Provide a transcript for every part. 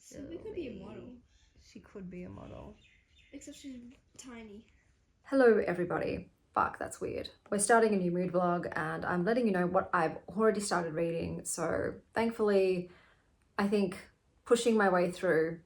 So we could be a model. She could be a model. Except she's tiny. Hello everybody. Fuck, that's weird. We're starting a new mood vlog and I'm letting you know what I've already started reading. So thankfully, I think pushing my way through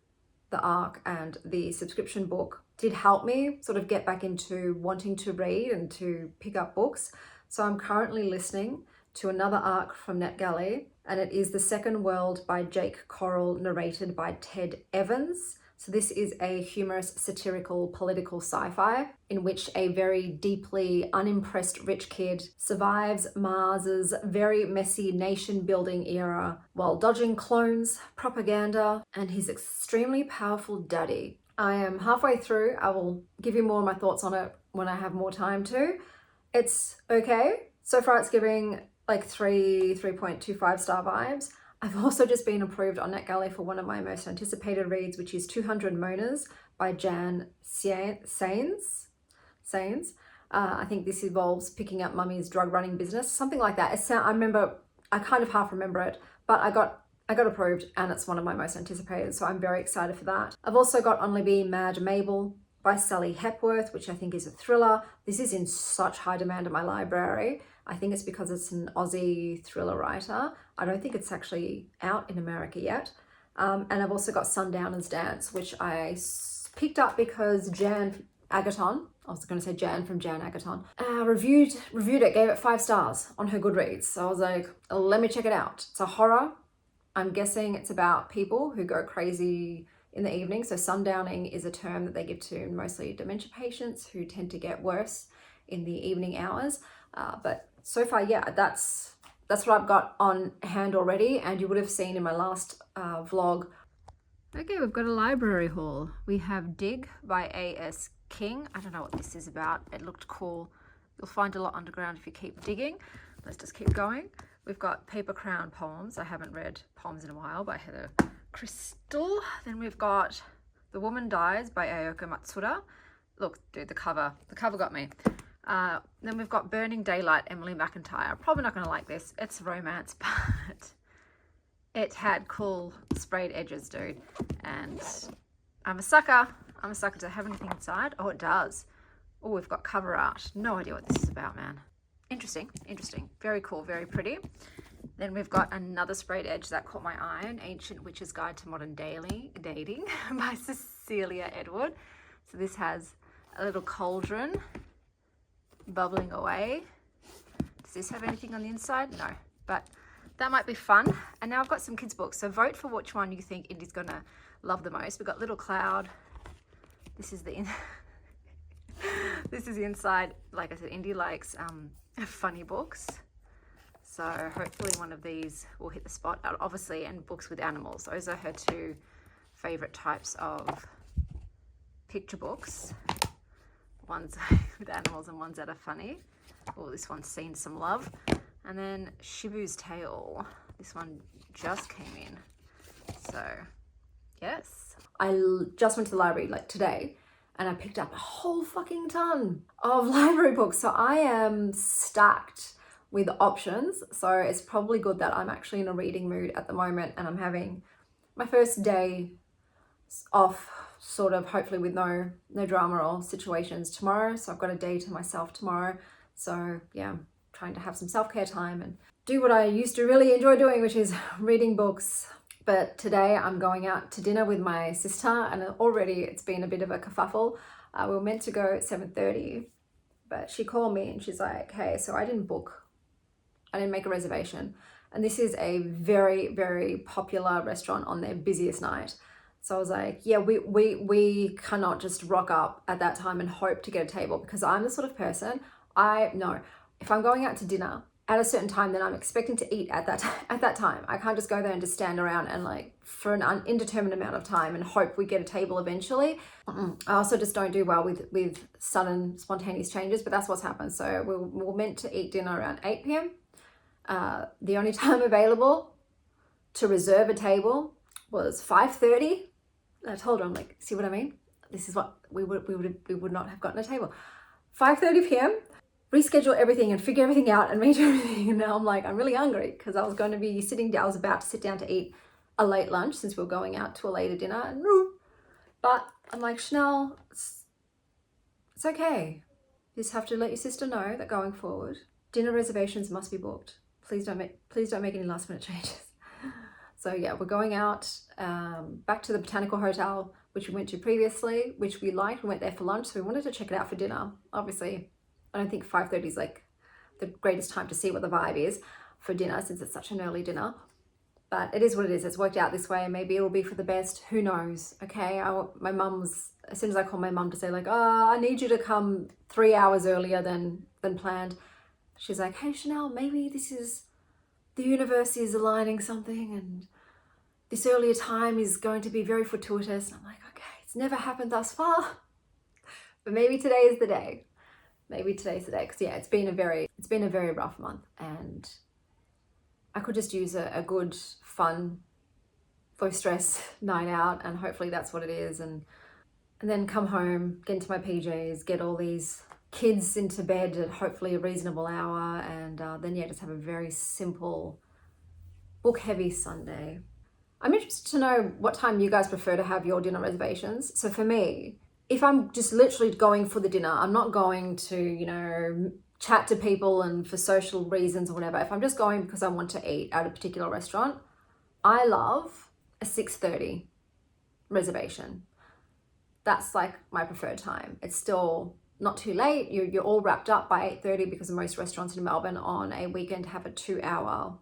the ARC and the subscription book did help me sort of get back into wanting to read and to pick up books. So I'm currently listening to another ARC from NetGalley, and it is The Second World by Jake Korell, narrated by Ted Evans. So this is a humorous, satirical, political sci-fi in which a very deeply unimpressed rich kid survives Mars's very messy nation-building era while dodging clones, propaganda, and his extremely powerful daddy. I am halfway through. I will give you more of my thoughts on it when I have more time to. It's okay. So far it's giving like 3.25 star vibes. I've also just been approved on NetGalley for one of my most anticipated reads, which is 200 Monas by Jan Saenz. I think this involves picking up mummy's drug running business, something like that. I kind of half remember it, but I got approved and it's one of my most anticipated, so I'm very excited for that. I've also got Only Be Mad Mabel by Sally Hepworth, which I think is a thriller. This is in such high demand in my library. I think it's because it's an Aussie thriller writer. I don't think it's actually out in America yet. And I've also got Sundowner's Dance, which I picked up because Jan Agaton, I was going to say Jan from Jan Agaton, reviewed it, gave it 5 stars on her Goodreads. So I was like, let me check it out. It's a horror. I'm guessing it's about people who go crazy in the evening. So sundowning is a term that they give to mostly dementia patients who tend to get worse in the evening hours. But so far, yeah, that's what I've got on hand already, and you would have seen in my last vlog. Okay, we've got a library haul. We have Dig by A.S. King. I don't know what this is about. It looked cool. You'll find a lot underground if you keep digging. Let's just keep going. We've got Paper Crown Poems. I haven't read poems in a while by Heather Christle. Then we've got The Woman Dies by Ayoko Matsuda. Look, dude, the cover got me. Then we've got Burning Daylight, Emily McIntyre. Probably not going to like this. It's romance, but it had cool sprayed edges, dude. And I'm a sucker. Does it have anything inside? Oh, it does. Oh, we've got cover art. No idea what this is about, man. Interesting. Very cool, very pretty. Then we've got another sprayed edge that caught my eye, An Ancient Witch's Guide to Modern Dating by Cecilia Edward. So this has a little cauldron bubbling away. Does this have anything on the inside? No, but that might be fun. And now I've got some kids books, so vote for which one you think Indy's gonna love the most. We've got Little Cloud. This is the inside. Like I said, Indy likes funny books, so hopefully one of these will hit the spot. Obviously, and books with animals, those are her 2 favorite types of picture books. Ones with animals and ones that are funny. Oh, this one's seen some love. And then Shibu's Tale. This one just came in. So, yes. I just went to the library like today and I picked up a whole fucking ton of library books. So I am stacked with options. So it's probably good that I'm actually in a reading mood at the moment and I'm having my first day off, sort of, hopefully with no drama or situations tomorrow. So I've got a day to myself tomorrow. So yeah, I'm trying to have some self-care time and do what I used to really enjoy doing, which is reading books. But today I'm going out to dinner with my sister and already it's been a bit of a kerfuffle. We were meant to go at 7:30, but she called me and she's like, hey, so I didn't make a reservation. And this is a very, very popular restaurant on their busiest night. So I was like, yeah, we cannot just rock up at that time and hope to get a table, because I'm the sort of person, if I'm going out to dinner at a certain time, then I'm expecting to eat at that time. I can't just go there and just stand around and like for an indeterminate amount of time and hope we get a table eventually. I also just don't do well with sudden spontaneous changes, but that's what's happened. So we're meant to eat dinner around 8 p.m. The only time available to reserve a table was 5:30. I told her, I'm like, see what I mean? This is what we would not have gotten a table. 5:30 p.m. reschedule everything and figure everything out and make everything. And now I'm like, I'm really hungry because I was about to sit down to eat a late lunch since we're going out to a later dinner. And, but I'm like, Chanel, it's okay. You just have to let your sister know that going forward, dinner reservations must be booked. Please don't make any last minute changes. So yeah, we're going out back to the Botanical Hotel, which we went to previously, which we liked. We went there for lunch, so we wanted to check it out for dinner. Obviously, I don't think 5:30 is like the greatest time to see what the vibe is for dinner since it's such an early dinner. But it is what it is. It's worked out this way. Maybe it'll be for the best. Who knows? Okay. My mum was, as soon as I called my mum to say like, oh, I need you to come 3 hours earlier than planned. She's like, hey, Chanel, maybe this is, the universe is aligning something and this earlier time is going to be very fortuitous. And I'm like, okay, it's never happened thus far, but maybe today is the day. Maybe today's the day. Cause yeah, it's been a very rough month and I could just use a good, fun, low stress night out, and hopefully that's what it is. And then come home, get into my PJs, get all these kids into bed at hopefully a reasonable hour, and then yeah, just have a very simple, book-heavy Sunday. I'm interested to know what time you guys prefer to have your dinner reservations. So for me, if I'm just literally going for the dinner, I'm not going to, you know, chat to people and for social reasons or whatever. If I'm just going because I want to eat at a particular restaurant, I love a 6:30 reservation. That's like my preferred time. It's still not too late. You're all wrapped up by 8:30 because most restaurants in Melbourne on a weekend have a 2-hour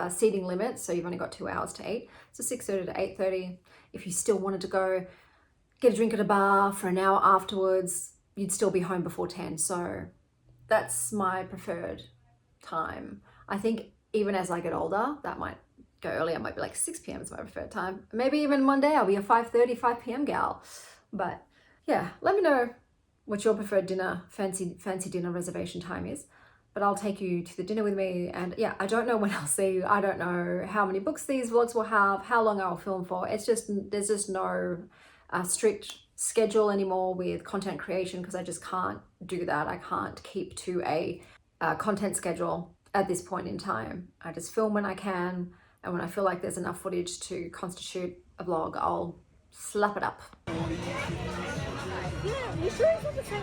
seating limit. So you've only got 2 hours to eat. So 6:30 to 8:30. If you still wanted to go get a drink at a bar for an hour afterwards, you'd still be home before 10. So that's my preferred time. I think even as I get older, that might go earlier. It might be like 6 p.m. is my preferred time. Maybe even one day I'll be a 5:30, 5 p.m. gal. But yeah, let me know what your preferred dinner, fancy dinner reservation time is. But I'll take you to the dinner with me. And yeah, I don't know when I'll see you. I don't know how many books these vlogs will have, how long I'll film for. It's just, there's just no strict schedule anymore with content creation because I just can't do that. I can't keep to a content schedule at this point in time. I just film when I can, and when I feel like there's enough footage to constitute a vlog, I'll slap it up. Yeah, you sure it's not the same?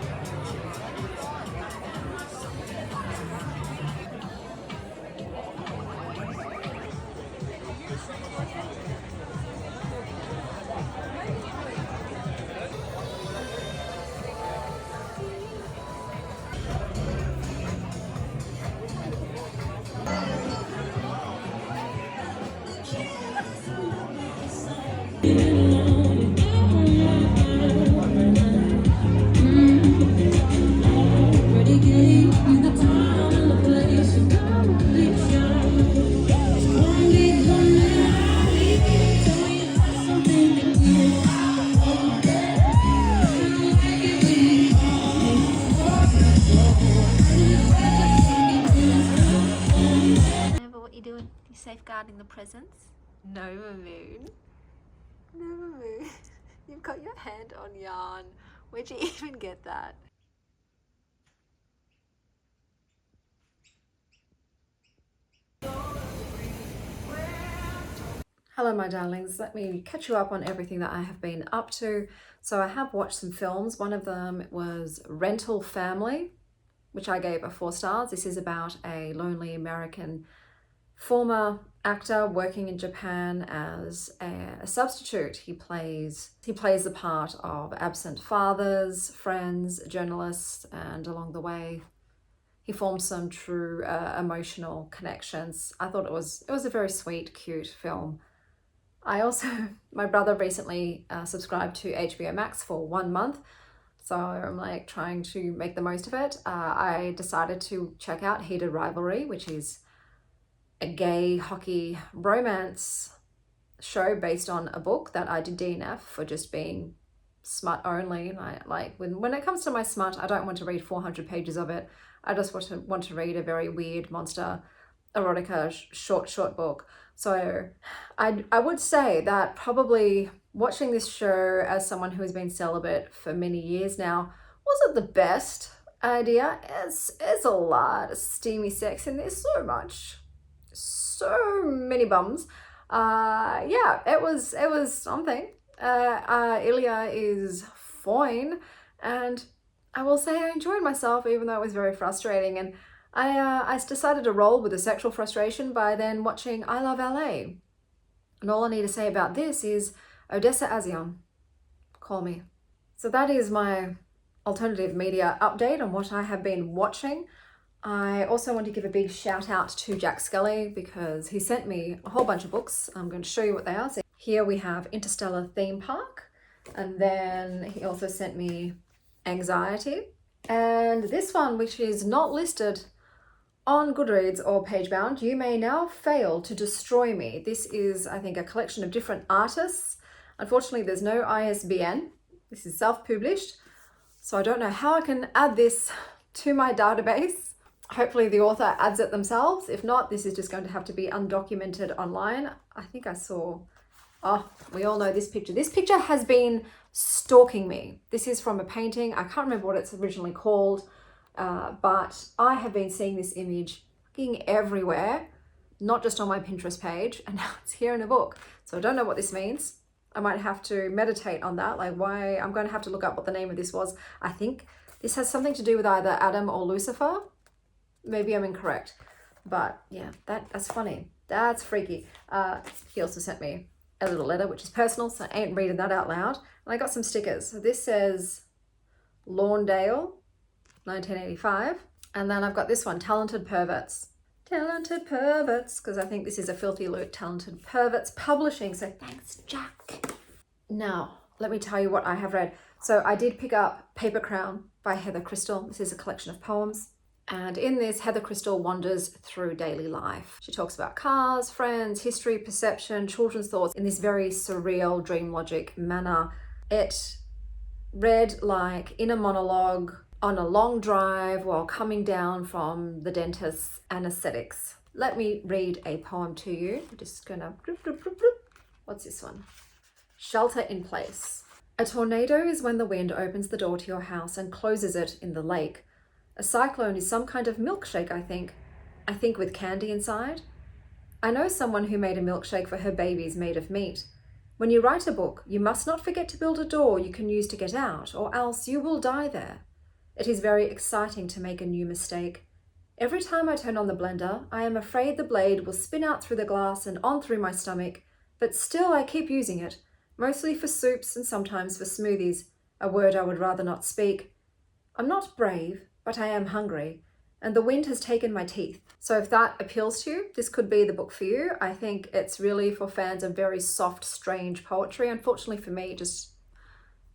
Safeguarding the presents. Nova Moon. Nova Moon. You've got your hand on yarn. Where'd you even get that? Hello my darlings, let me catch you up on everything that I have been up to. So I have watched some films. One of them was Rental Family, which I gave a 4 stars. This is about a lonely American former actor working in Japan as a substitute. He plays the part of absent fathers, friends, journalists, and along the way he forms some true emotional connections. I thought it was a very sweet, cute film. I also, my brother recently subscribed to HBO Max for 1 month, so I'm like trying to make the most of it. I decided to check out Heated Rivalry, which is a gay hockey romance show based on a book that I did DNF for just being smut only. Like when it comes to my smut, I don't want to read 400 pages of it. I just want to read a very weird monster erotica short book. So I would say that probably watching this show as someone who has been celibate for many years now wasn't the best idea. It's a lot of steamy sex and there's so many bums. Yeah, it was something. Ilya is fine, and I will say I enjoyed myself, even though it was very frustrating. And I decided to roll with the sexual frustration by then watching I Love LA. And all I need to say about this is Odessa Azion, call me. So that is my alternative media update on what I have been watching. I also want to give a big shout out to Jack Scully because he sent me a whole bunch of books. I'm going to show you what they are. So here we have Interstellar Theme Park, and then he also sent me Anxiety, and this one, which is not listed on Goodreads or Pagebound, You May Now Fail to Destroy Me. This is, I think, a collection of different artists. Unfortunately, there's no ISBN. This is self-published, so I don't know how I can add this to my database. Hopefully the author adds it themselves. If not, this is just going to have to be undocumented online. I think I saw, oh, we all know this picture. This picture has been stalking me. This is from a painting. I can't remember what it's originally called, but I have been seeing this image fucking everywhere, not just on my Pinterest page, and now it's here in a book. So I don't know what this means. I might have to meditate on that, like why. I'm going to have to look up what the name of this was. I think this has something to do with either Adam or Lucifer. Maybe I'm incorrect, but yeah, that's funny. That's freaky. He also sent me a little letter, which is personal, so I ain't reading that out loud. And I got some stickers. So this says Lawndale, 1985. And then I've got this one, Talented Perverts. Talented Perverts, because I think this is a Filthy Loot Talented Perverts Publishing. So thanks, Jack. Now, let me tell you what I have read. So I did pick up Paper Crown by Heather Christle. This is a collection of poems. And in this, Heather Christle wanders through daily life. She talks about cars, friends, history, perception, children's thoughts in this very surreal, dream logic manner. It read like in a monologue on a long drive while coming down from the dentist's anesthetics. Let me read a poem to you. I'm just gonna... What's this one? Shelter in Place. A tornado is when the wind opens the door to your house and closes it in the lake. A cyclone is some kind of milkshake, I think. I think with candy inside. I know someone who made a milkshake for her babies made of meat. When you write a book, you must not forget to build a door you can use to get out, or else you will die there. It is very exciting to make a new mistake. Every time I turn on the blender, I am afraid the blade will spin out through the glass and on through my stomach, but still I keep using it, mostly for soups and sometimes for smoothies, a word I would rather not speak. I'm not brave, but I am hungry, and the wind has taken my teeth. So if that appeals to you, this could be the book for you. I think it's really for fans of very soft, strange poetry. Unfortunately for me, it just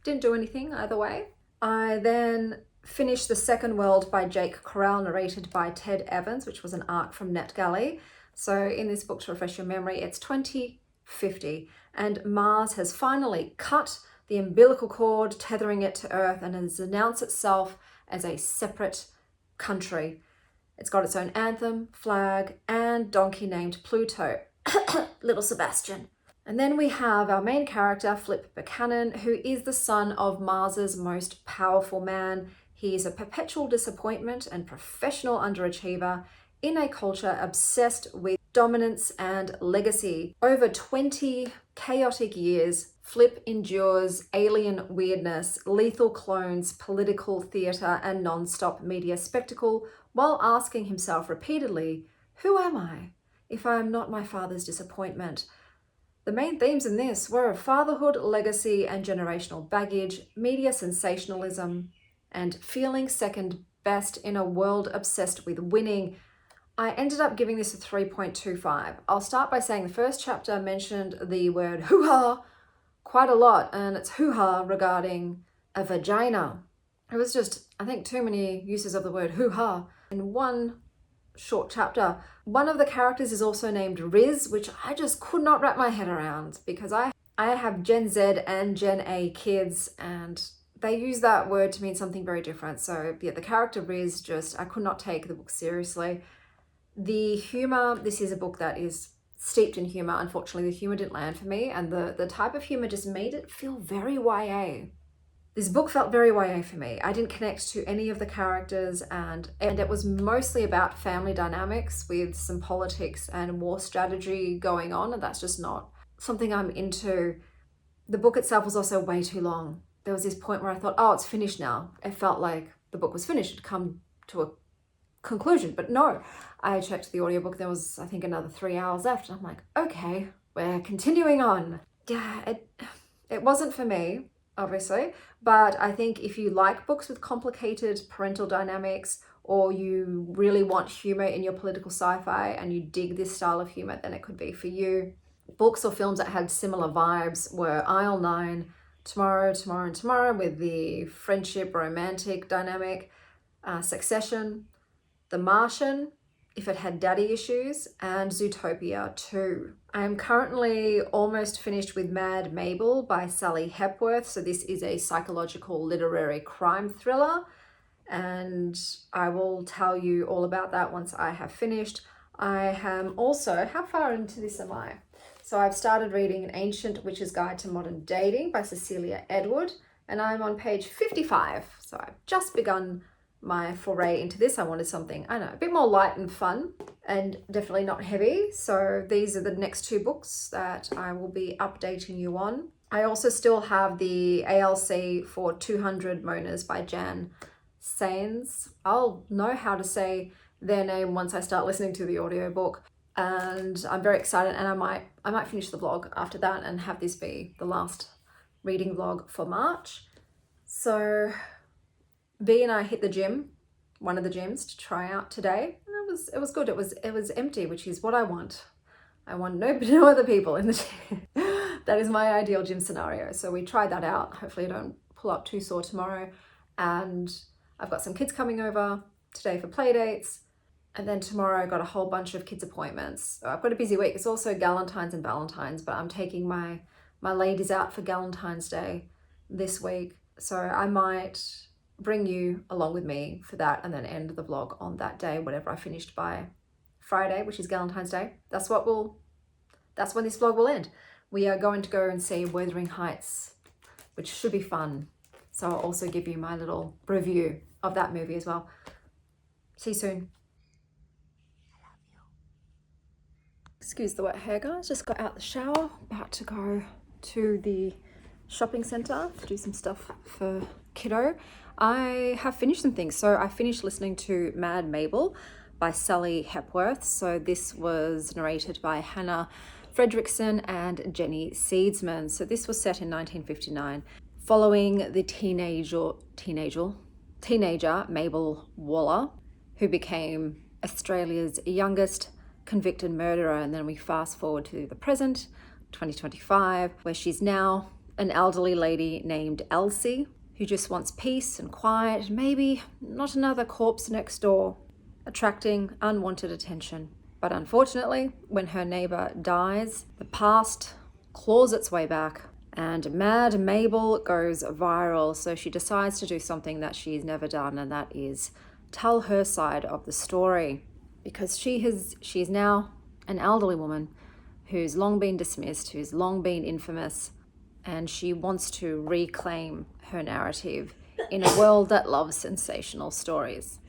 didn't do anything either way. I then finished The Second World by Jake Korell, narrated by Ted Evans, which was an arc from NetGalley. So in this book, to refresh your memory, it's 2050, and Mars has finally cut the umbilical cord tethering it to Earth and has announced itself as a separate country. It's got its own anthem, flag, and donkey named Pluto, little Sebastian. And then we have our main character, Flip Buchanan, who is the son of Mars's most powerful man. He is a perpetual disappointment and professional underachiever in a culture obsessed with dominance and legacy. Over 20 chaotic years, Flip endures alien weirdness, lethal clones, political theatre, and non-stop media spectacle while asking himself repeatedly, who am I if I am not my father's disappointment? The main themes in this were fatherhood, legacy, and generational baggage, media sensationalism, and feeling second best in a world obsessed with winning. I ended up giving this a 3.25. I'll start by saying the first chapter mentioned the word hoo-ha quite a lot, and it's hoo-ha regarding a vagina. It was just, I think, too many uses of the word hoo-ha in one short chapter. One of the characters is also named Riz, which I just could not wrap my head around because I have Gen Z and Gen A kids, and they use that word to mean something very different. So yeah, the character Riz, just, I could not take the book seriously. The humor, this is a book that is steeped in humor. Unfortunately, the humor didn't land for me, and the type of humor just made it feel very YA. This book felt very YA for me. I didn't connect to any of the characters, and it was mostly about family dynamics with some politics and war strategy going on, and that's just not something I'm into. The book itself was also way too long. There was this point where I thought, oh, it's finished now. It felt like the book was finished. It had come to a conclusion, but no. I checked the audiobook. There was, I think, another 3 hours left. And I'm like, okay, we're continuing on. Yeah, it wasn't for me, obviously, but I think if you like books with complicated parental dynamics, or you really want humor in your political sci-fi and you dig this style of humor, then it could be for you. Books or films that had similar vibes were Aisle 9, Tomorrow, Tomorrow and Tomorrow with the friendship romantic dynamic, Succession, The Martian, if it had daddy issues, and Zootopia 2. I am currently almost finished with Mad Mabel by Sally Hepworth. So this is a psychological literary crime thriller, and I will tell you all about that once I have finished. I am also, how far into this am I? So I've started reading An Ancient Witch's Guide to Modern Dating by Cecilia Edward, and I'm on page 55. So I've just begun my foray into this. I wanted something, I don't know, a bit more light and fun, and definitely not heavy. So these are the next two books that I will be updating you on. I also still have the ALC for 200 Monas by Jan Saenz. I'll know how to say their name once I start listening to the audiobook. And I'm very excited, and I might finish the vlog after that and have this be the last reading vlog for March. So B and I hit the gym, one of the gyms, to try out today, and it was good. It was empty, which is what I want. I want no other people in the gym. That is my ideal gym scenario. So we tried that out. Hopefully I don't pull up too sore tomorrow. And I've got some kids coming over today for play dates. And then tomorrow I got a whole bunch of kids appointments. So I've got a busy week. It's also Galentine's and Valentine's, but I'm taking my ladies out for Galentine's Day this week. So I might bring you along with me for that and then end the vlog on that day, whatever I finished by Friday, which is Galentine's Day. That's when this vlog will end. We are going to go and see Wuthering Heights, which should be fun. So I'll also give you my little review of that movie as well. See you soon. Excuse the wet hair, guys. Just got out the shower, about to go to the shopping centre to do some stuff for kiddo. I have finished some things. So I finished listening to Mad Mabel by Sally Hepworth. So this was narrated by Hannah Fredrickson and Jenny Seedsman. So this was set in 1959, following the teenager Mabel Waller, who became Australia's youngest convicted murderer. And then we fast forward to the present, 2025, where she's now an elderly lady named Elsie, who just wants peace and quiet, and maybe not another corpse next door, attracting unwanted attention. But unfortunately, when her neighbour dies, the past claws its way back, and Mad Mabel goes viral. So she decides to do something that she's never done, and that is tell her side of the story, because she's now an elderly woman who's long been dismissed, who's long been infamous, and she wants to reclaim her narrative in a world that loves sensational stories.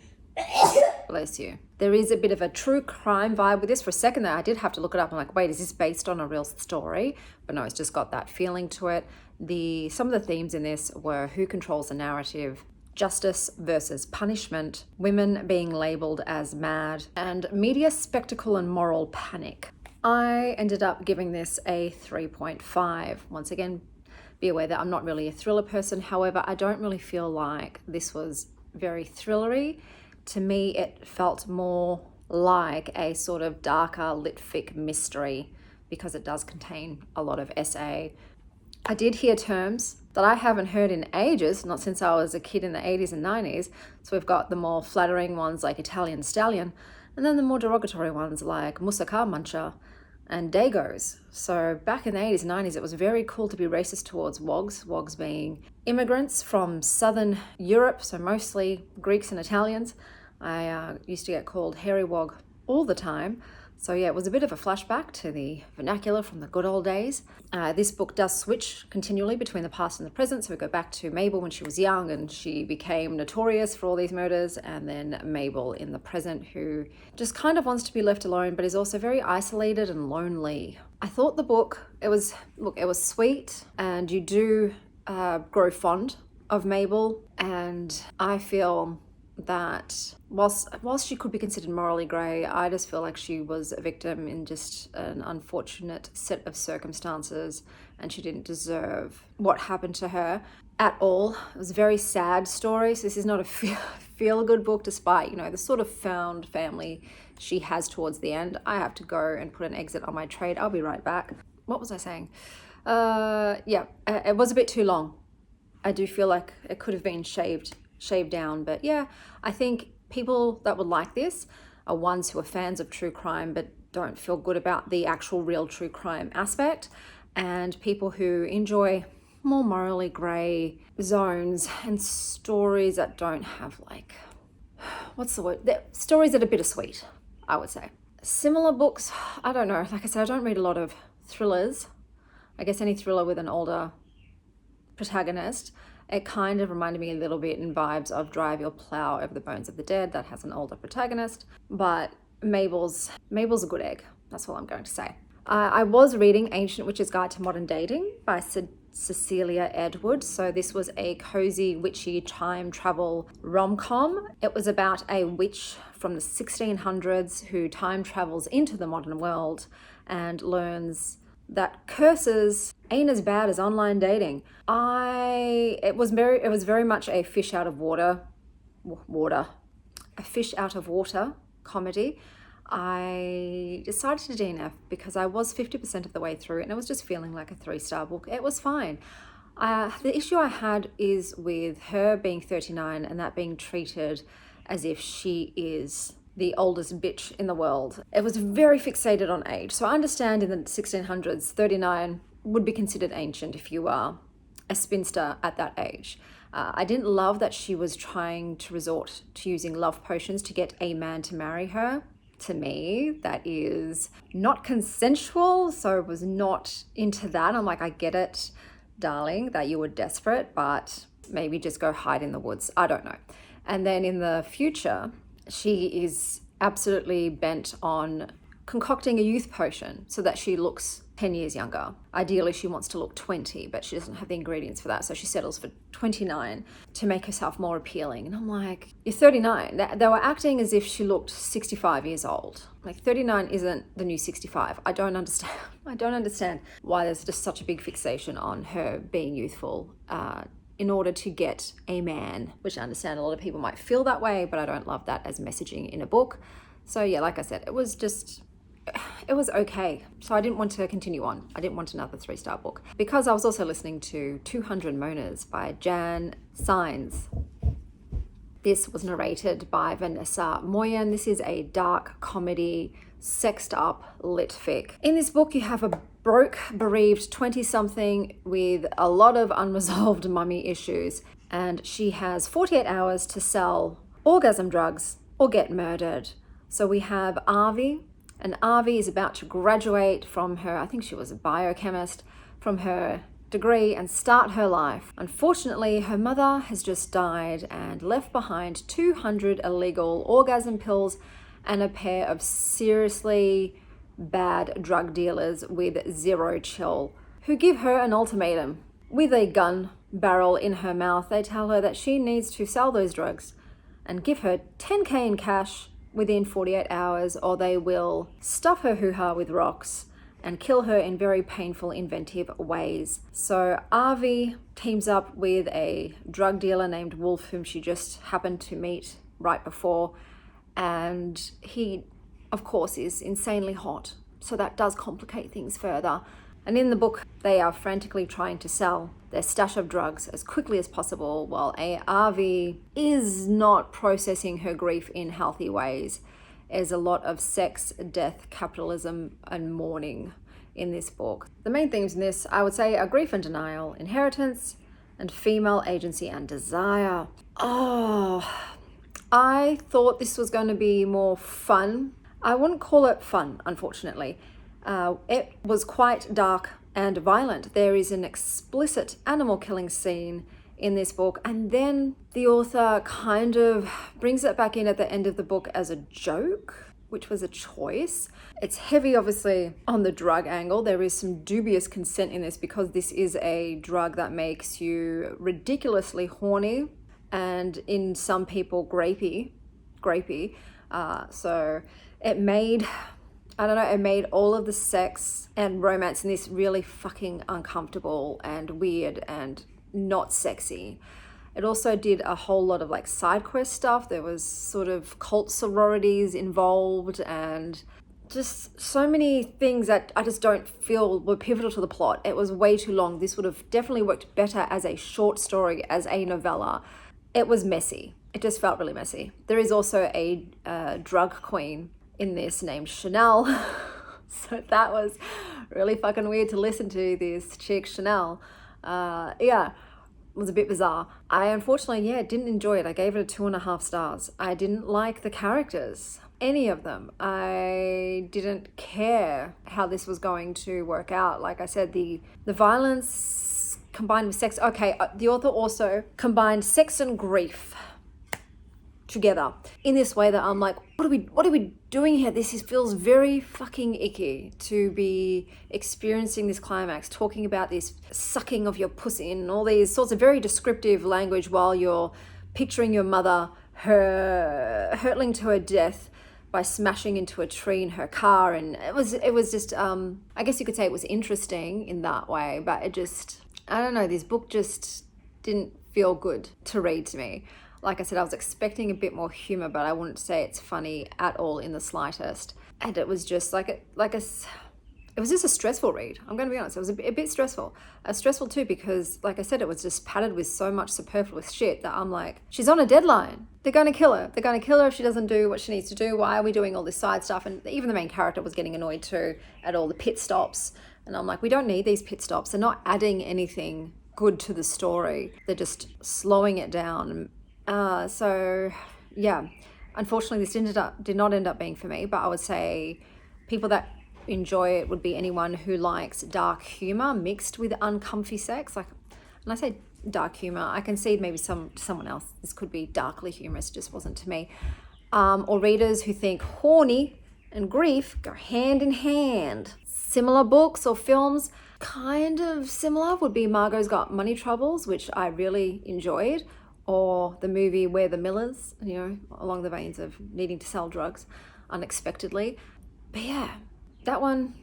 Bless you. There is a bit of a true crime vibe with this. For a second there, I did have to look it up. I'm like, wait, is this based on a real story? But no, it's just got that feeling to it. Some of the themes in this were who controls the narrative, justice versus punishment, women being labelled as mad, and media spectacle and moral panic. I ended up giving this a 3.5. Once again, be aware that I'm not really a thriller person. However, I don't really feel like this was very thrillery. To me, it felt more like a sort of darker lit fic mystery, because it does contain a lot of essay. I did hear terms that I haven't heard in ages, not since I was a kid in the 80s and 90s. So we've got the more flattering ones like Italian stallion, and then the more derogatory ones like moussaka muncher and dagos. So back in the 80s and 90s, it was very cool to be racist towards wogs being immigrants from Southern Europe, so mostly Greeks and Italians. I used to get called hairy wog all the time. So yeah, it was a bit of a flashback to the vernacular from the good old days. This book does switch continually between the past and the present. So we go back to Mabel when she was young and she became notorious for all these murders, and then Mabel in the present who just kind of wants to be left alone, but is also very isolated and lonely. I thought the book, it was sweet, and you do grow fond of Mabel, and I feel that whilst she could be considered morally grey, I just feel like she was a victim in just an unfortunate set of circumstances, and she didn't deserve what happened to her at all. It was a very sad story, so this is not a feel-good book, despite, you know, the sort of found family she has towards the end. I have to go and put an exit on my trade. I'll be right back. What was I saying? It was a bit too long. I do feel like it could have been shaved down, but yeah, I think people that would like this are ones who are fans of true crime but don't feel good about the actual real true crime aspect, and people who enjoy more morally grey zones and stories that don't have, like, what's the word? Stories that are bittersweet, I would say. Similar books, I don't know, like I said, I don't read a lot of thrillers. I guess any thriller with an older protagonist. It kind of reminded me a little bit in vibes of Drive Your Plow Over the Bones of the Dead, that has an older protagonist, but Mabel's a good egg. That's all I'm going to say. I was reading Ancient Witch's Guide to Modern Dating by Cecilia Edward. So this was a cozy, witchy time travel rom-com. It was about a witch from the 1600s who time travels into the modern world and learns that curses ain't as bad as online dating. It was very much a fish out of water comedy. I decided to DNF because I was 50% of the way through and it was just feeling like a 3-star book. It was fine. The issue I had is with her being 39 and that being treated as if she is the oldest bitch in the world. It was very fixated on age. So I understand in the 1600s, 39 would be considered ancient if you are a spinster at that age. I didn't love that she was trying to resort to using love potions to get a man to marry her. To me, that is not consensual, so I was not into that. I'm like, I get it, darling, that you were desperate, but maybe just go hide in the woods. I don't know. And then in the future, she is absolutely bent on concocting a youth potion so that she looks 10 years younger. Ideally, she wants to look 20, but she doesn't have the ingredients for that, so she settles for 29 to make herself more appealing. And I'm like, you're 39. They were acting as if she looked 65 years old. Like, 39 isn't the new 65. I don't understand. I don't understand why there's just such a big fixation on her being youthful in order to get a man, which I understand a lot of people might feel that way, but I don't love that as messaging in a book. So yeah, like I said, it was okay. So I didn't want to continue on. I didn't want another 3-star book. Because I was also listening to 200 Monas by Jan Saenz. This was narrated by Vanessa Moyen. This is a dark comedy, sexed up lit fic. In this book, you have a broke, bereaved 20-something with a lot of unresolved mummy issues, and she has 48 hours to sell orgasm drugs or get murdered. So we have Avi, and Avi is about to graduate from her, I think she was a biochemist, from her degree and start her life. Unfortunately, her mother has just died and left behind 200 illegal orgasm pills and a pair of seriously bad drug dealers with zero chill, who give her an ultimatum. With a gun barrel in her mouth, they tell her that she needs to sell those drugs and give her 10K in cash within 48 hours, or they will stuff her hoo-ha with rocks and kill her in very painful, inventive ways. So Avi teams up with a drug dealer named Wolf, whom she just happened to meet right before, and he, of course, is insanely hot, so that does complicate things further. And in the book, they are frantically trying to sell their stash of drugs as quickly as possible, while Avi is not processing her grief in healthy ways. There's a lot of sex, death, capitalism, and mourning in this book. The main themes in this, I would say, are grief and denial, inheritance, and female agency and desire. Oh, I thought this was going to be more fun. I wouldn't call it fun, unfortunately. It was quite dark and violent. There is an explicit animal killing scene in this book, and then the author kind of brings it back in at the end of the book as a joke, which was a choice. It's heavy, obviously, on the drug angle. There is some dubious consent in this because this is a drug that makes you ridiculously horny and in some people grapey. So it made, I don't know, it made all of the sex and romance in this really fucking uncomfortable and weird and not sexy. It also did a whole lot of like side quest stuff. There was sort of cult sororities involved and just so many things that I just don't feel were pivotal to the plot. It was way too long. This would have definitely worked better as a short story, as a novella. It was messy. It just felt really messy. There is also a drug queen in this named Chanel. So that was really fucking weird to listen to, this chick Chanel. Yeah, it was a bit bizarre. I unfortunately, didn't enjoy it. I gave it a 2.5 stars. I didn't like the characters, any of them. I didn't care how this was going to work out. Like I said, the violence combined with sex. Okay, the author also combined sex and grief together in this way that I'm like, what are we doing here? This feels very fucking icky to be experiencing this climax, talking about this sucking of your pussy and all these sorts of very descriptive language while you're picturing your mother, her hurtling to her death by smashing into a tree in her car. And it was just I guess you could say it was interesting in that way, but it just, I don't know, this book just didn't feel good to read to me. Like I said, I was expecting a bit more humor, but I wouldn't say it's funny at all in the slightest. And it was just it was just a stressful read. I'm going to be honest. It was a bit stressful. Stressful too because, like I said, it was just padded with so much superfluous shit that I'm like, she's on a deadline. They're going to kill her. They're going to kill her if she doesn't do what she needs to do. Why are we doing all this side stuff? And even the main character was getting annoyed too at all the pit stops. And I'm like, we don't need these pit stops. They're not adding anything good to the story. They're just slowing it down. So yeah, unfortunately this did not end up being for me, but I would say people that enjoy it would be anyone who likes dark humor mixed with uncomfy sex. Like, when I say dark humor, I concede maybe someone else this could be darkly humorous, it just wasn't to me. Or readers who think horny and grief go hand in hand. Similar books or films, kind of similar, would be Margot's Got Money Troubles, which I really enjoyed. Or the movie We're the Millers, along the veins of needing to sell drugs unexpectedly. But yeah, that one,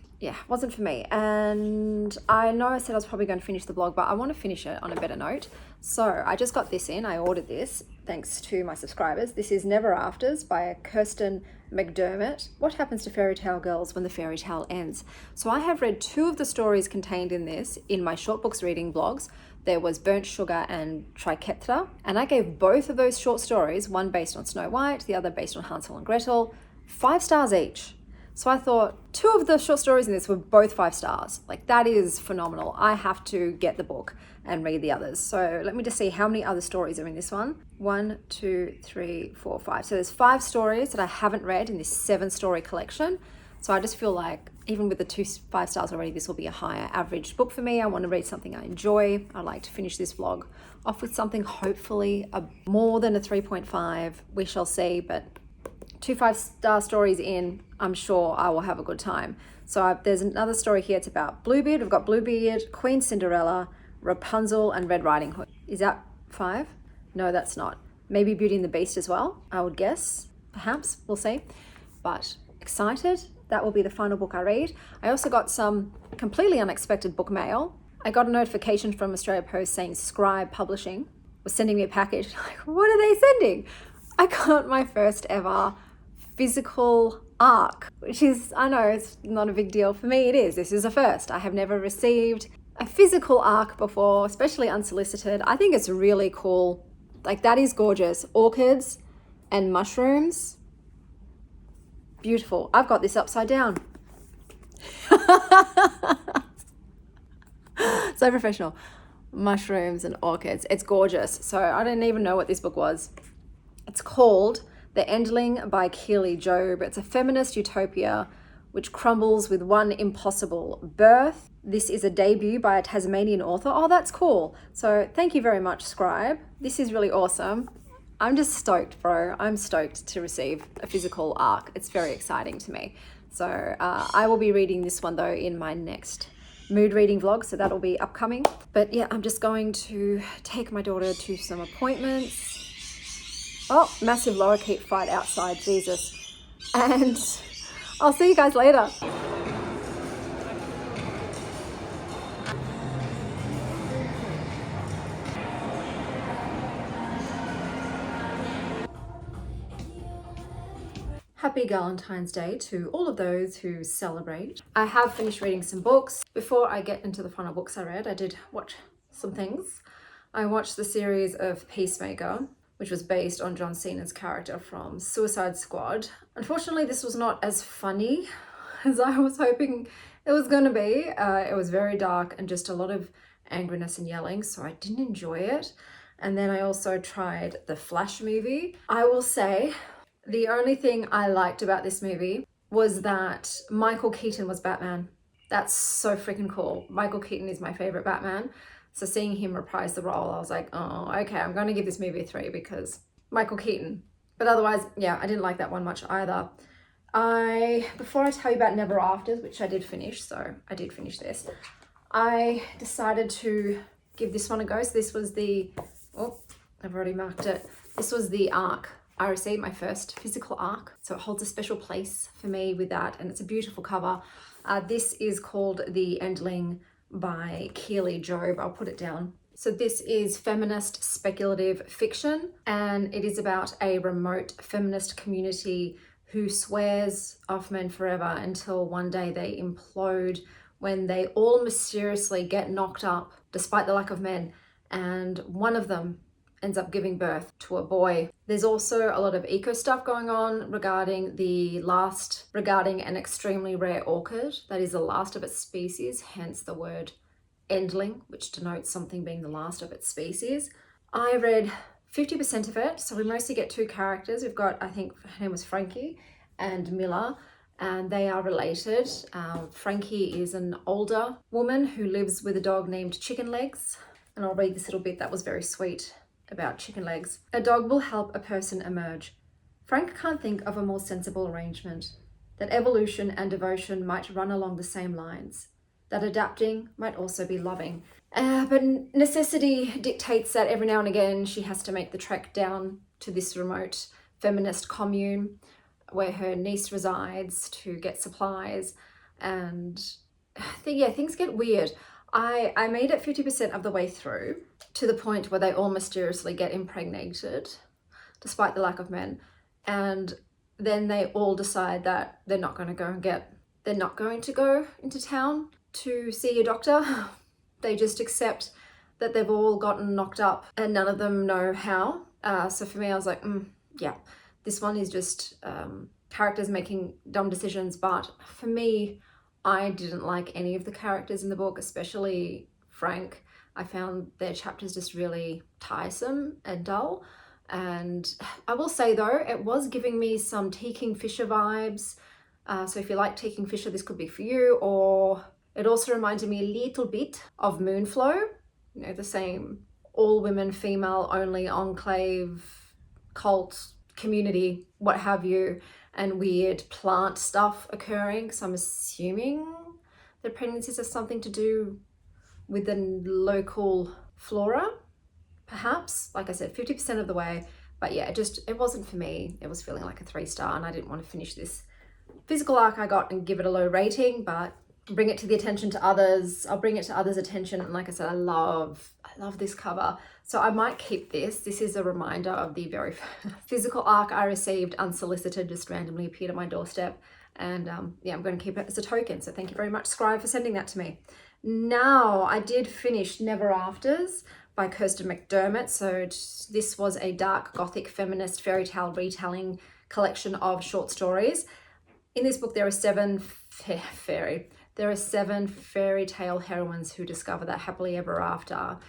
wasn't for me. And I know I said I was probably going to finish the blog, but I want to finish it on a better note. So I just got this in. I ordered this thanks to my subscribers. This is Never Afters by Kirstyn McDermott. What happens to fairy tale girls when the fairy tale ends? So I have read 2 of the stories contained in this in my short books reading blogs. There was Burnt Sugar and Triquetra, and I gave both of those short stories, one based on Snow White, the other based on Hansel and Gretel, 5 stars each. So I thought 2 of the short stories in this were both 5 stars. Like, that is phenomenal. I have to get the book and read the others. So let me just see how many other stories are in this one. 1, 2, 3, 4, 5. So there's 5 stories that I haven't read in this 7-story collection. So I just feel like even with the 5 stars already, this will be a higher average book for me. I want to read something I enjoy. I like to finish this vlog off with something hopefully more than a 3.5. We shall see, but 2 5-star stories in, I'm sure I will have a good time. So there's another story here. It's about Bluebeard. We've got Bluebeard, Queen Cinderella, Rapunzel, and Red Riding Hood. Is that 5? No, that's not. Maybe Beauty and the Beast as well, I would guess. Perhaps, we'll see. But excited. That will be the final book I read. I also got some completely unexpected book mail. I got a notification from Australia Post saying Scribe Publishing was sending me a package. Like, what are they sending? I got my first ever physical ARC, which is, I know it's not a big deal. For me, it is. This is a first. I have never received a physical ARC before, especially unsolicited. I think it's really cool. Like, that is gorgeous. Orchids and mushrooms. Beautiful. I've got this upside down. So professional. Mushrooms and orchids. It's gorgeous. So I didn't even know what this book was. It's called The Endling by Keely Job. It's a feminist utopia which crumbles with one impossible birth. This is a debut by a Tasmanian author. Oh, that's cool. So thank you very much, Scribe. This is really awesome. I'm just stoked, bro. I'm stoked to receive a physical ARC. It's very exciting to me. So I will be reading this one though in my next mood reading vlog, so that'll be upcoming. But yeah, I'm just going to take my daughter to some appointments. Oh, massive lorikeet fight outside, Jesus. And I'll see you guys later. Happy Valentine's Day to all of those who celebrate. I have finished reading some books. Before I get into the final books I read, I did watch some things. I watched the series of Peacemaker, which was based on Jan Saenz character from Suicide Squad. Unfortunately, this was not as funny as I was hoping it was going to be. It was very dark and just a lot of angriness and yelling, so I didn't enjoy it. And then I also tried the Flash movie. I will say, the only thing I liked about this movie was that Michael Keaton was Batman. That's so freaking cool. Michael Keaton is my favorite Batman. So seeing him reprise the role, I was like, oh, okay, I'm going to give this movie a 3 because Michael Keaton. But otherwise, yeah, I didn't like that one much either. Before I tell you about Never Afters, which I did finish, so I did finish this, I decided to give this one a go. So this was the, oh, I've already marked it. This was the ARC. I received my first physical ARC, so it holds a special place for me with that, and it's a beautiful cover. This is called The Endling by Keely Job. I'll put it down. So this is feminist speculative fiction, and it is about a remote feminist community who swears off men forever until one day they implode when they all mysteriously get knocked up despite the lack of men, and one of them ends up giving birth to a boy. There's also a lot of eco stuff going on regarding an extremely rare orchid that is the last of its species, hence the word endling, which denotes something being the last of its species. I read 50% of it, so we mostly get 2 characters. We've got, I think her name was Frankie and Miller, and they are related. Frankie is an older woman who lives with a dog named Chicken Legs, and I'll read this little bit that was very sweet about Chicken Legs. A dog will help a person emerge. Frank can't think of a more sensible arrangement. That evolution and devotion might run along the same lines. That adapting might also be loving. But necessity dictates that every now and again she has to make the trek down to this remote feminist commune where her niece resides to get supplies. And yeah, things get weird. I made it 50% of the way through to the point where they all mysteriously get impregnated despite the lack of men, and then they all decide that they're not going to go into town to see a doctor. They just accept that they've all gotten knocked up and none of them know how. So for me, I was like, yeah, this one is just characters making dumb decisions. But for me, I didn't like any of the characters in the book, especially Frank. I found their chapters just really tiresome and dull. And I will say though, it was giving me some T. Kingfisher vibes. So if you like T. Kingfisher, this could be for you. Or it also reminded me a little bit of Moonflow. You know, the same all women, female only enclave, cult, community, what have you, and weird plant stuff occurring. So I'm assuming the pregnancies have something to do with the local flora, perhaps. Like I said, 50% of the way. But yeah, it wasn't for me. It was feeling like a 3-star, and I didn't want to finish this physical arc I got and give it a low rating, but bring it to the attention to others. I'll bring it to others' attention. And like I said, I love this cover. So I might keep this. This is a reminder of the very physical arc I received unsolicited, just randomly appeared at my doorstep. And yeah, I'm going to keep it as a token. So thank you very much, Scribe, for sending that to me. Now, I did finish Never Afters by Kirstyn McDermott. So this was a dark gothic feminist fairy tale retelling collection of short stories. In this book, there are 7 fairy tale heroines who discover that happily ever after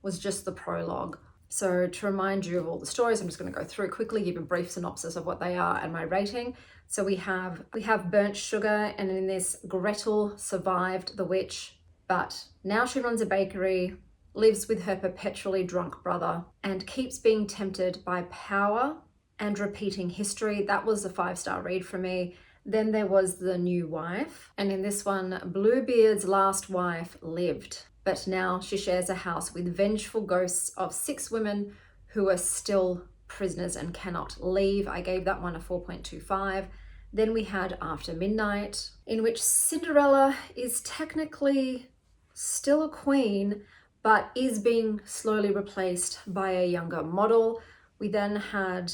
was just the prologue. So to remind you of all the stories, I'm just going to go through quickly, give a brief synopsis of what they are and my rating. So we have burnt sugar, and in this, Gretel survived the witch, but now she runs a bakery, lives with her perpetually drunk brother, and keeps being tempted by power and repeating history. That was a 5-star read for me. Then there was the new wife, and in this one, Bluebeard's last wife lived, but now she shares a house with vengeful ghosts of 6 women who are still prisoners and cannot leave. I gave that one a 4.25. Then we had After Midnight, in which Cinderella is technically still a queen, but is being slowly replaced by a younger model. We then had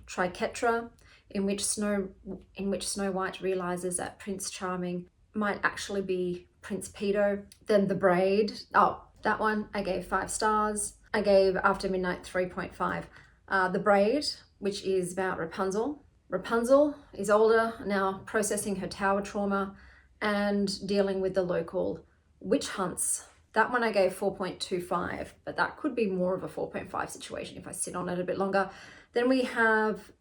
Triketra, in which Snow White realizes that Prince Charming might actually be Prince Peter. Then The Braid, that one I gave 5 stars. I gave After Midnight 3.5. The Braid, which is about Rapunzel. Rapunzel is older, now processing her tower trauma and dealing with the local witch hunts. That one I gave 4.25, but that could be more of a 4.5 situation if I sit on it a bit longer. Then we have,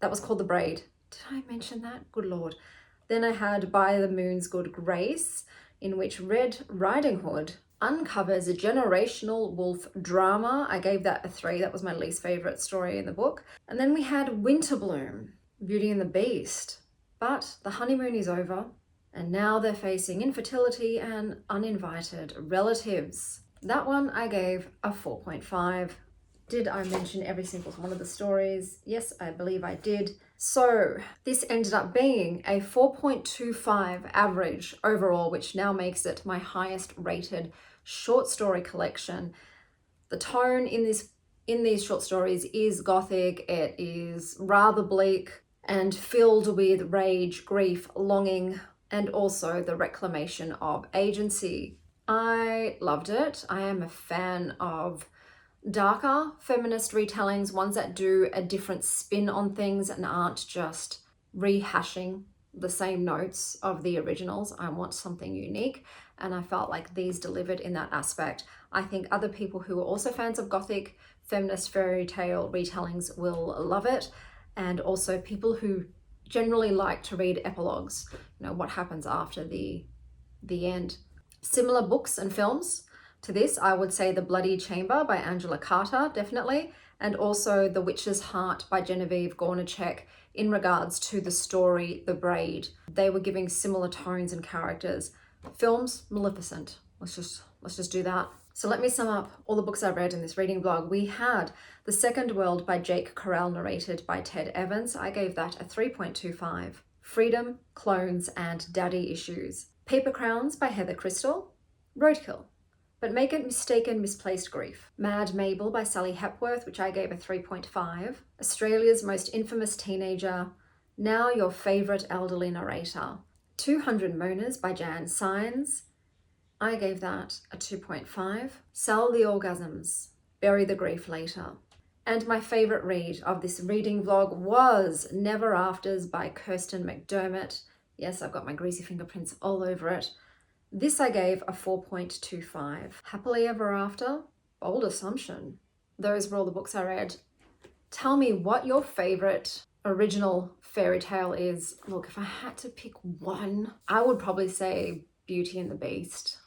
that was called The Braid. Did I mention that? Good Lord. Then I had By the Moon's Good Grace, in which Red Riding Hood uncovers a generational wolf drama. I gave that a 3. That was my least favorite story in the book. And then we had Winterbloom, Beauty and the Beast. But the honeymoon is over, and now they're facing infertility and uninvited relatives. That one I gave a 4.5. Did I mention every single one of the stories? Yes, I believe I did. So this ended up being a 4.25 average overall, which now makes it my highest rated short story collection. The tone in these short stories is gothic. It is rather bleak and filled with rage, grief, longing, and also the reclamation of agency. I loved it. I am a fan of darker feminist retellings, ones that do a different spin on things and aren't just rehashing the same notes of the originals. I want something unique, and I felt like these delivered in that aspect. I think other people who are also fans of gothic feminist fairy tale retellings will love it, and also people who generally like to read epilogues, what happens after the end. Similar books and films to this, I would say The Bloody Chamber by Angela Carter, definitely, and also The Witch's Heart by Genevieve Gornichek in regards to the story The Braid. They were giving similar tones and characters. Films, Maleficent. Let's just do that. So let me sum up all the books I read in this reading blog. We had The Second World by Jake Korell, narrated by Ted Evans. I gave that a 3.25. Freedom, Clones, and Daddy Issues. Paper Crowns by Heather Christle. Roadkill, But Make It Mistaken Misplaced Grief. Mad Mabel by Sally Hepworth, which I gave a 3.5. Australia's Most Infamous Teenager. Now Your Favourite Elderly Narrator. 200 Moaners by Jan Saenz. I gave that a 2.5. Sell the Orgasms. Bury the Grief Later. And my favourite read of this reading vlog was Never Afters by Kirstyn McDermott. Yes, I've got my greasy fingerprints all over it. This I gave a 4.25. Happily Ever After, Bold Assumption. Those were all the books I read. Tell me what your favourite original fairy tale is. Look, if I had to pick one, I would probably say Beauty and the Beast.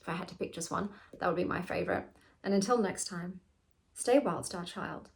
If I had to pick just one, that would be my favourite. And until next time, stay wild, Star Child.